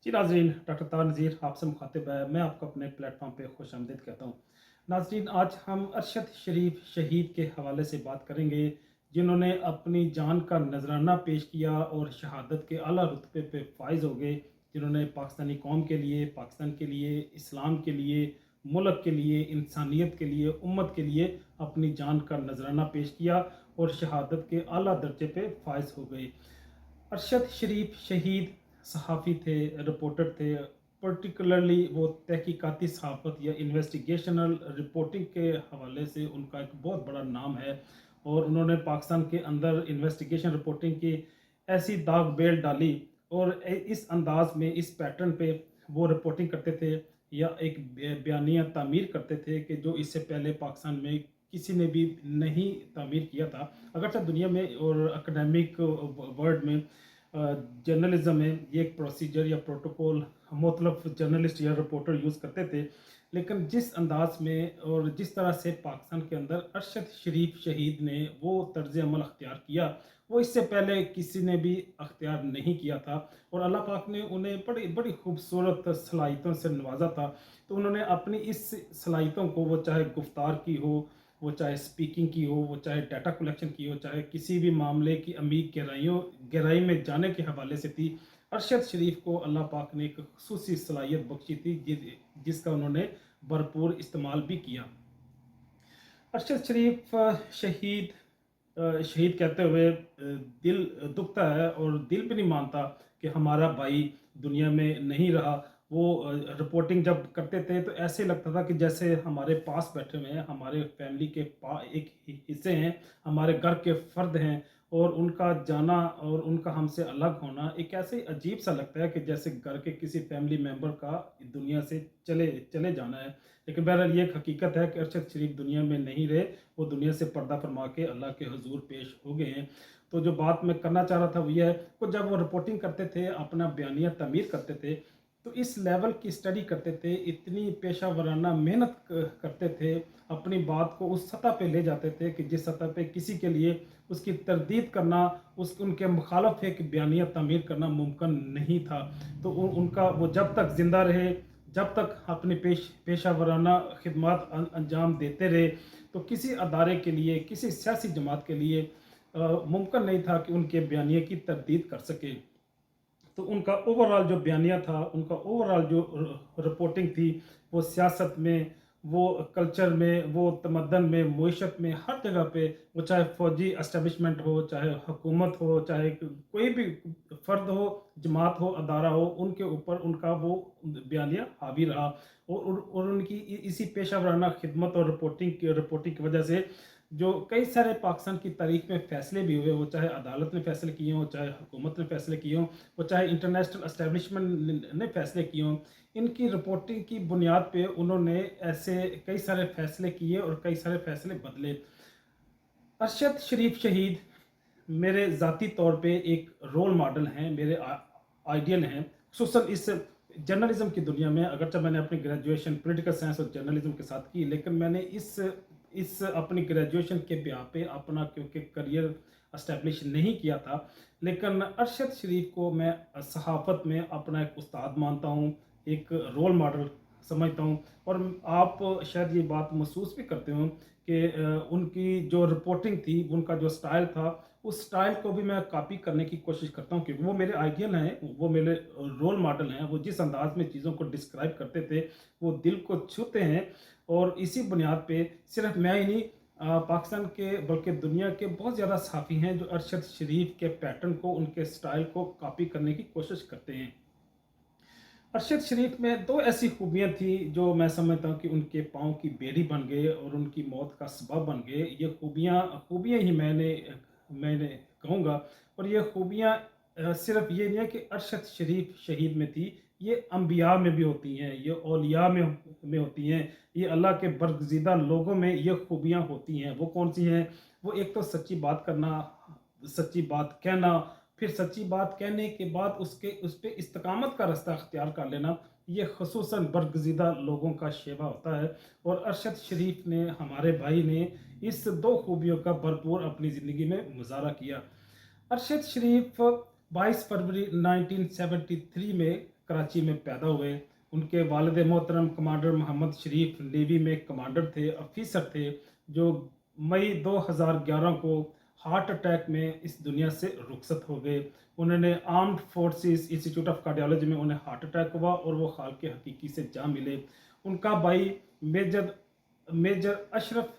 जी नाज़रीन, डॉक्टर तार नज़ीर आपसे मुखातिब है। मैं आपको अपने प्लेटफॉर्म पे खुशामदीद कहता हूँ। नाज़रीन, आज हम अरशद शरीफ शहीद के हवाले से बात करेंगे, जिन्होंने अपनी जान का नजराना पेश किया और शहादत के आला रुतबे पे फाइज हो गए, जिन्होंने पाकिस्तानी कौम के लिए, पाकिस्तान के लिए, इस्लाम के लिए, मुल्क के लिए, इंसानियत के लिए, उम्मत के लिए अपनी जान का नजराना पेश किया और शहादत के आला दर्जे पे फाइज हो गए। अरशद शरीफ शहीद सहाफ़ी थे, रिपोर्टर थे। पर्टिकुलरली वो तहकीकाती सहाफ़त या इन्वेस्टिगेशनल रिपोर्टिंग के हवाले से उनका एक बहुत बड़ा नाम है, और उन्होंने पाकिस्तान के अंदर इन्वेस्टिगेशन रिपोर्टिंग की ऐसी दाग बेल डाली, और इस अंदाज में, इस पैटर्न पे वो रिपोर्टिंग करते थे या एक बयानिया तामीर करते थे कि जो इससे पहले पाकिस्तान में किसी ने भी नहीं तामीर किया था। अगरचे दुनिया में और एकेडमिक वर्ल्ड में जर्नलिज्म में ये एक प्रोसीजर या प्रोटोकॉल मुख्तलिफ जर्नलिस्ट या रिपोर्टर यूज़ करते थे, लेकिन जिस अंदाज में और जिस तरह से पाकिस्तान के अंदर अरशद शरीफ शहीद ने वो तर्ज अमल अख्तियार किया, वो इससे पहले किसी ने भी अख्तियार नहीं किया था। और अल्लाह पाक ने उन्हें बड़ी बड़ी खूबसूरत सलाहियतों से नवाजा था। तो उन्होंने अपनी इस सलाहियतों को, वो चाहे गुफ्तार की हो, वो चाहे स्पीकिंग की हो, वो चाहे डाटा कलेक्शन की हो, चाहे किसी भी मामले की अमीर गहराई में जाने के हवाले से थी, अरशद शरीफ को अल्लाह पाक ने एक खसूसी सलाहियत बख्शी थी, जिसका उन्होंने भरपूर इस्तेमाल भी किया। अरशद शरीफ शहीद कहते हुए दिल दुखता है और दिल भी नहीं मानता कि हमारा भाई दुनिया में नहीं रहा। वो रिपोर्टिंग जब करते थे तो ऐसे लगता था कि जैसे हमारे पास बैठे हुए हैं, हमारे फैमिली के एक हिस्से हैं, हमारे घर के फ़र्द हैं, और उनका जाना और उनका हमसे अलग होना एक ऐसे अजीब सा लगता है कि जैसे घर के किसी फैमिली मेम्बर का दुनिया से चले चले जाना है। लेकिन बहरहाल ये एक हकीकत है कि अरशद शरीफ दुनिया में नहीं रहे, वो दुनिया से पर्दा फरमा के अल्लाह के हुजूर पेश हो गए हैं। तो जो बात मैं करना चाह रहा था वो ये है कि जब वो रिपोर्टिंग करते थे, अपना बयानिया तमीर करते थे, तो इस लेवल की स्टडी करते थे, इतनी पेशा वराना मेहनत करते थे, अपनी बात को उस सतह पे ले जाते थे कि जिस सतह पे किसी के लिए उसकी तरदीद करना, उनके मुखालफ एक बयानिया तमीर करना मुमकिन नहीं था। तो उनका वो जब तक ज़िंदा रहे, जब तक अपनी पेशा वराना खिदमत अंजाम देते रहे, तो किसी अदारे के लिए, किसी सियासी जमात के लिए मुमकिन नहीं था कि उनके बयानिए की तरदीद कर सके। तो उनका ओवरऑल जो बयानिया था, उनका ओवरऑल जो रिपोर्टिंग थी, वो सियासत में, वो कल्चर में, वो तमद्दन में, मुईशत में, हर जगह पे, वो चाहे फ़ौजी एस्टेब्लिशमेंट हो, चाहे हुकूमत हो, चाहे कोई भी फ़र्द हो, जमात हो, अदारा हो, उनके ऊपर उनका वो बयानिया हावी रहा। और उनकी इसी पेशा वराना खिदमत और रिपोर्टिंग की वजह से जो कई सारे पाकिस्तान की तारीख में फ़ैसले भी हुए, वो चाहे अदालत ने फ़ैसले किए हों, चाहे हुकूमत ने फ़ैसले किए हों, वो चाहे इंटरनेशनल एस्टेब्लिशमेंट ने फ़ैसले किए हों, इनकी रिपोर्टिंग की बुनियाद पे उन्होंने ऐसे कई सारे फ़ैसले किए और कई सारे फ़ैसले बदले। अरशद शरीफ शहीद मेरे ज़ाती तौर पे एक रोल मॉडल हैं, मेरे आइडियल हैं, ख़ुसूसन इस जर्नलिज़्म की दुनिया में। अगरचे मैंने अपनी ग्रेजुएशन पॉलिटिकल साइंस और जर्नलिज़्म के साथ की, लेकिन मैंने इस अपनी ग्रेजुएशन के ब्याह पे अपना क्योंकि करियर एस्टेब्लिश नहीं किया था, लेकिन अरशद शरीफ को मैं सहाफ़त में अपना एक उस्ताद मानता हूँ, एक रोल मॉडल समझता हूँ। और आप शायद ये बात महसूस भी करते हो कि उनकी जो रिपोर्टिंग थी, उनका जो स्टाइल था, उस स्टाइल को भी मैं कॉपी करने की कोशिश करता हूँ, क्योंकि वो मेरे आइडियल हैं, वो मेरे रोल मॉडल हैं। वो जिस अंदाज में चीज़ों को डिस्क्राइब करते थे, वो दिल को छूते हैं। और इसी बुनियाद पे सिर्फ मैं ही नहीं, पाकिस्तान के बल्कि दुनिया के बहुत ज़्यादा सहाफ़ी हैं जो अरशद शरीफ के पैटर्न को, उनके स्टाइल को कॉपी करने की कोशिश करते हैं। अरशद शरीफ में 2 ऐसी खूबियाँ थी जो मैं समझता हूँ कि उनके पाँव की बेड़ी बन गए और उनकी मौत का सबब बन गए। ये खूबियाँ ही मैंने कहूँगा। और ये खूबियाँ सिर्फ़ ये नहीं है कि अरशद शरीफ शहीद में थी, ये अंबिया में भी होती हैं, ये औलिया में होती हैं, ये अल्लाह के बरगज़ीदा लोगों में ये खूबियाँ होती हैं। वो कौन-सी हैं? वो एक तो सच्ची बात करना, सच्ची बात कहना, फिर सच्ची बात कहने के बाद उस पे इस्तकामत का रास्ता अख्तियार कर लेना, ये ख़ुसूसन बरगज़ीदा लोगों का शेवा होता है। और अरशद शरीफ ने, हमारे भाई ने, इस 2 खूबियों का भरपूर अपनी ज़िंदगी में मुज़ाहरा किया। अरशद शरीफ 22 फरवरी 1973 में कराची में पैदा हुए। उनके वालिद मोहतरम कमांडर मोहम्मद शरीफ नेवी में कमांडर थे, ऑफिसर थे, जो मई 2011 को हार्ट अटैक में इस दुनिया से रुखसत हो गए। उन्होंने armed forces institute of cardiology में उन्हें हार्ट अटैक हुआ और वो खाल के हकीकी से जा मिले। उनका भाई मेजर मेजर अशरफ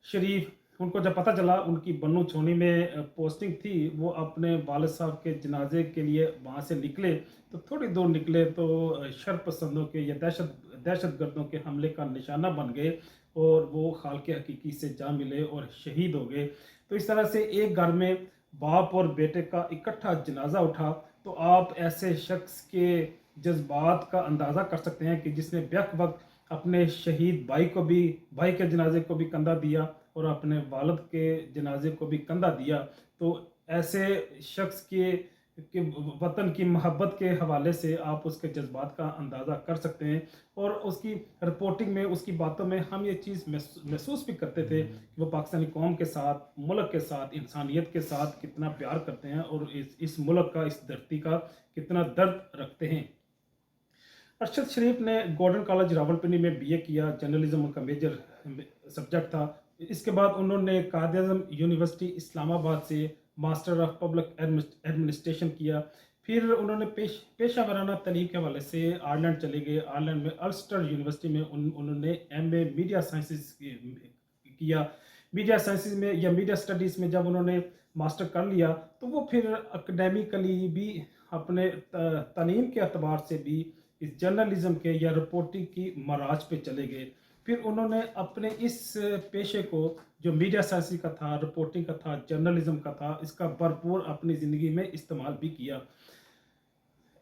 शरीफ, उनको जब पता चला उनकी बन्नू छोनी में पोस्टिंग थी, वो अपने वालिद साहब के जनाजे के लिए वहाँ से निकले। तो थोड़ी दूर निकले तो शर पसंदों के या दहशत गर्दों के हमले का निशाना बन गए और वो खाल के हकीकी से जा मिले और शहीद हो गए। तो इस तरह से एक घर में बाप और बेटे का इकट्ठा जनाजा उठा। तो आप ऐसे शख्स के जज्बात का अंदाज़ा कर सकते हैं कि जिसने बैक वक्त अपने शहीद भाई के जनाजे को भी कंधा दिया और अपने वालिद के जनाजे को भी कंधा दिया। तो ऐसे शख्स के वतन की मोहब्बत के हवाले से आप उसके जज्बात का अंदाज़ा कर सकते हैं। और उसकी रिपोर्टिंग में, उसकी बातों में हम ये चीज़ महसूस भी करते थे कि वो पाकिस्तानी कौम के साथ, मुल्क के साथ, इंसानियत के साथ कितना प्यार करते हैं और इस मुल्क का, इस धरती का कितना दर्द रखते हैं। अरशद शरीफ ने गॉर्डन कॉलेज रावलपिंडी में बीए किया, जर्नलिज्म उनका मेजर सब्जेक्ट था। इसके बाद उन्होंने कायद-ए-आज़म यूनिवर्सिटी इस्लामाबाद से मास्टर ऑफ पब्लिक एडमिनिस्ट्रेशन किया। फिर उन्होंने पेशा वराना तलीम के हवाले से आयरलैंड चले गए। आयरलैंड में अल्स्टर यूनिवर्सिटी में उन्होंने एमए मीडिया साइंसेस किया। मीडिया साइंसेस में या मीडिया स्टडीज़ में जब उन्होंने मास्टर कर लिया तो वो फिर एकेडमिकली भी अपने तालीम के अतबार से भी इस जर्नलिज्म के या रिपोर्टिंग की मराज पे चले गए। फिर उन्होंने अपने इस पेशे को, जो मीडिया साइंस का था, रिपोर्टिंग का था, जर्नलिज्म का था, इसका भरपूर अपनी ज़िंदगी में इस्तेमाल भी किया।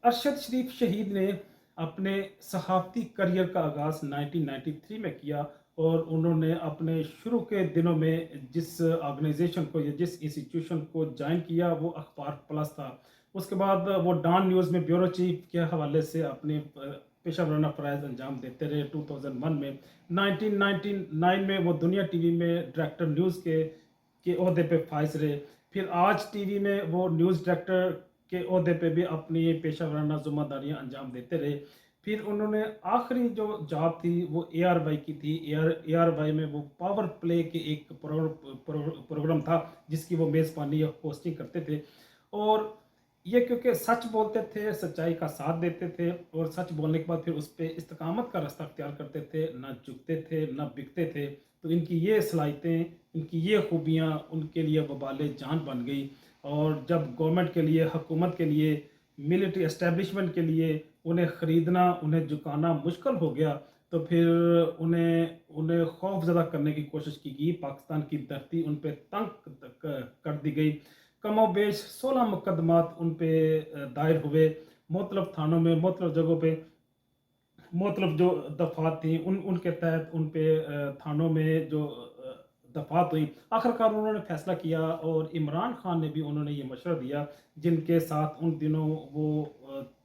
अरशद शरीफ शहीद ने अपने सहाफ़ती करियर का आगाज़ 1993 में किया और उन्होंने अपने शुरू के दिनों में जिस ऑर्गेनाइजेशन को या जिस इंस्टीट्यूशन को ज्वाइन किया वो अखबार प्लस था। उसके बाद वो डॉन न्यूज़ में ब्यूरो चीफ के हवाले से अपने पेशा वराना फ़राइज़ अंजाम देते रहे। 2001 में 1999 में वो दुनिया टीवी में डायरेक्टर न्यूज़ के ओहदे पे फाइज रहे। फिर आज टीवी में वो न्यूज़ डायरेक्टर के ओहदे पे भी अपनी पेशा वराना ज़िम्मेदारियाँ अंजाम देते रहे। फिर उन्होंने आखिरी जो जॉब थी वो ARY की थी। ARY में वो पावर प्ले के एक प्रोग्राम था जिसकी वो मेज़बानी या होस्टिंग करते थे। और ये क्योंकि सच बोलते थे, सच्चाई का साथ देते थे और सच बोलने के बाद फिर उस पे इस्तिकामत का रास्ता अख्तियार करते थे, ना झुकते थे, ना बिकते थे। तो इनकी ये सलाहियतें, इनकी ये खूबियाँ उनके लिए वबाले जान बन गई। और जब गवर्नमेंट के लिए, हुकूमत के लिए, मिलिट्री एस्टेब्लिशमेंट के लिए उन्हें ख़रीदना, उन्हें झुकाना मुश्किल हो गया तो फिर उन्हें खौफज़दा करने की कोशिश की गई। पाकिस्तान की धरती उन पे तंग कर दी गई। कमोबेश 16 मुकदमात उन पे दायर हुए, मुख्तलिफ थानों में, मुख्तलिफ जगहों पे, मुख्तलिफ जो दफ़ात थी उनके तहत उन पे थानों में जो दफ़ात हुई। आखिरकार उन्होंने फ़ैसला किया और इमरान खान ने भी उन्होंने ये मशवरा दिया जिनके साथ उन दिनों वो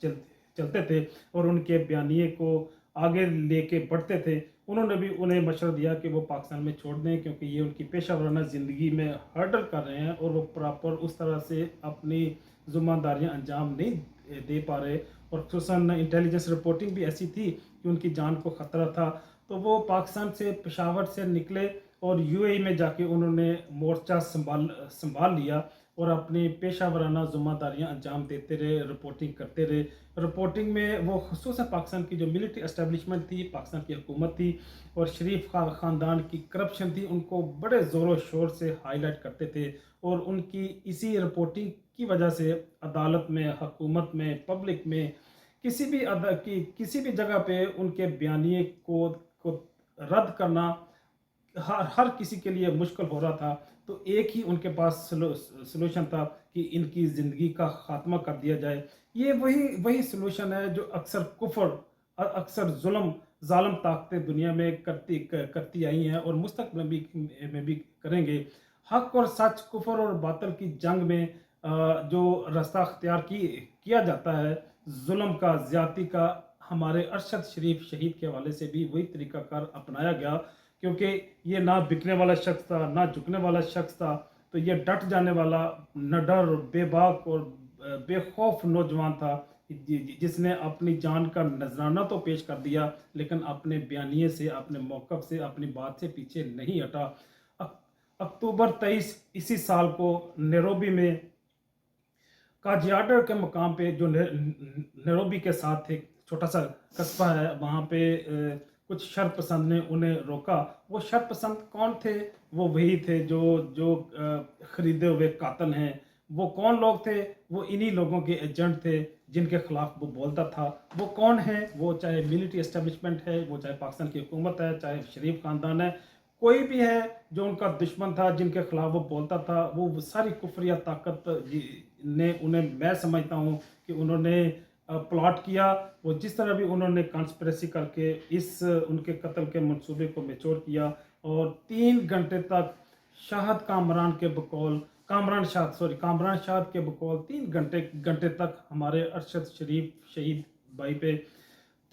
चलते थे और उनके बयानिए को आगे लेके बढ़ते थे। उन्होंने भी उन्हें मशवरा दिया कि वो पाकिस्तान में छोड़ दें क्योंकि ये उनकी पेशा वराना ज़िंदगी में हर्डल कर रहे हैं और वो प्रॉपर उस तरह से अपनी ज़िम्मेदारियाँ अंजाम नहीं दे पा रहे। और खुसूसन इंटेलिजेंस रिपोर्टिंग भी ऐसी थी कि उनकी जान को ख़तरा था। तो वो पाकिस्तान से, पेशावर से निकले और UAE में जाके उन्होंने मोर्चा संभाल लिया और अपनी पेशा वराना ज़िम्मेदारियाँ अंजाम देते रहे, रिपोर्टिंग करते रहे। रिपोर्टिंग में वो खुसूसन पाकिस्तान की जो मिलिट्री एस्टेब्लिशमेंट थी, पाकिस्तान की हुकूमत थी और शरीफ ख़ानदान की करप्शन थी, उनको बड़े ज़ोर व शोर से हाईलाइट करते थे। और उनकी इसी रिपोर्टिंग की वजह से अदालत में, हुकूमत में, पब्लिक में, किसी भी जगह पे उनके बयानिए को रद्द करना हर किसी के लिए मुश्किल हो रहा था। तो एक ही उनके पास सलूशन था कि इनकी ज़िंदगी का ख़ात्मा कर दिया जाए। ये वही सलूशन है जो अक्सर कुफ्र, अक्सर ज़ालिम ताकतें दुनिया में करती आई हैं और मुस्तक़बिल में भी करेंगे। हक़ और सच, कुफ्र और बातिल की जंग में जो रास्ता अख्तियार किया जाता है जुल्म का, ज़्यादती का, हमारे अरशद शरीफ शहीद के हवाले से भी वही तरीक़ाकार अपनाया गया क्योंकि ये ना बिकने वाला शख्स था, ना झुकने वाला शख्स था। तो ये डट जाने वाला, निडर, बेबाक और बेखौफ नौजवान था जिसने अपनी जान का नजराना तो पेश कर दिया, लेकिन अपने बयानिए से, अपने मौक़िफ़ से, अपनी बात से पीछे नहीं हटा। अक्टूबर 23 इसी साल को नैरोबी में काजियाडो के मुकाम पे, जो नैरोबी के साथ एक छोटा सा कस्बा है, वहाँ पे कुछ शरपसंद ने उन्हें रोका। वो शरपसंद कौन थे? वो वही थे जो जो खरीदे हुए कातल हैं। वो कौन लोग थे? वो इन्हीं लोगों के एजेंट थे जिनके खिलाफ वो बोलता था। वो कौन है? वो चाहे मिलिट्री एस्टेब्लिशमेंट है, वो चाहे पाकिस्तान की हुकूमत है, चाहे शरीफ खानदान है, कोई भी है जो उनका दुश्मन था, जिनके खिलाफ वो बोलता था, वो सारी कुफरिया ताकत ने उन्हें, मैं समझता हूँ कि उन्होंने प्लॉट किया। वो जिस तरह भी उन्होंने कॉन्स्पिरेसी करके इस उनके कत्ल के मंसूबे को मेच्योर किया, और 3 घंटे तक शाहद कामरान के बकौल, कामरान शाहद के बकौल 3 घंटे तक हमारे अरशद शरीफ शहीद भाई पे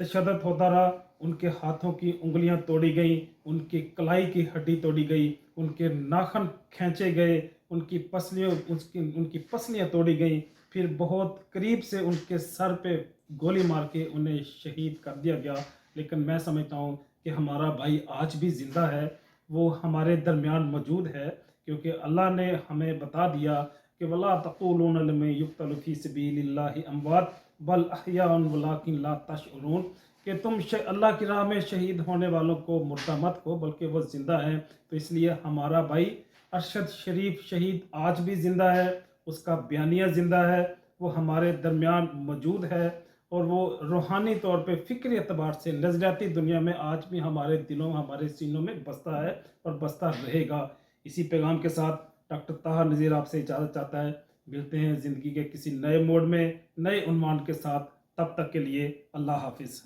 तशद्दुद होता रहा। उनके हाथों की उंगलियां तोड़ी गई, उनकी कलाई की हड्डी तोड़ी गई, उनके नाखून खींचे गए, उनकी पसलियां तोड़ी गई। फिर बहुत करीब से उनके सर पे गोली मार के उन्हें शहीद कर दिया गया। लेकिन मैं समझता हूँ कि हमारा भाई आज भी ज़िंदा है, वो हमारे दरमियान मौजूद है, क्योंकि अल्लाह ने हमें बता दिया कि वला तक़ूलून लिमन युक़्तलु फ़ी सबीलिल्लाहि अमवात बल अहयाउन वलाकिन ला तशऊरून, कि तुम अल्लाह की राह में शहीद होने वालों को मुर्दा मत को, बल्कि वो ज़िंदा हैं। तो इसलिए हमारा भाई अरशद शरीफ शहीद आज भी ज़िंदा है, उसका बयानिया ज़िंदा है, वो हमारे दरमियान मौजूद है, और वो रूहानी तौर पे फ़िक्री एतबार से नज़रियाती दुनिया में आज भी हमारे दिलों, हमारे सीनों में बसता है और बसता रहेगा। इसी पैगाम के साथ डॉक्टर ताहा नज़ीर आपसे इजाज़त चाहता है। मिलते हैं ज़िंदगी के किसी नए मोड़ में, नए उन्वान के साथ। तब तक के लिए अल्लाह हाफिज़।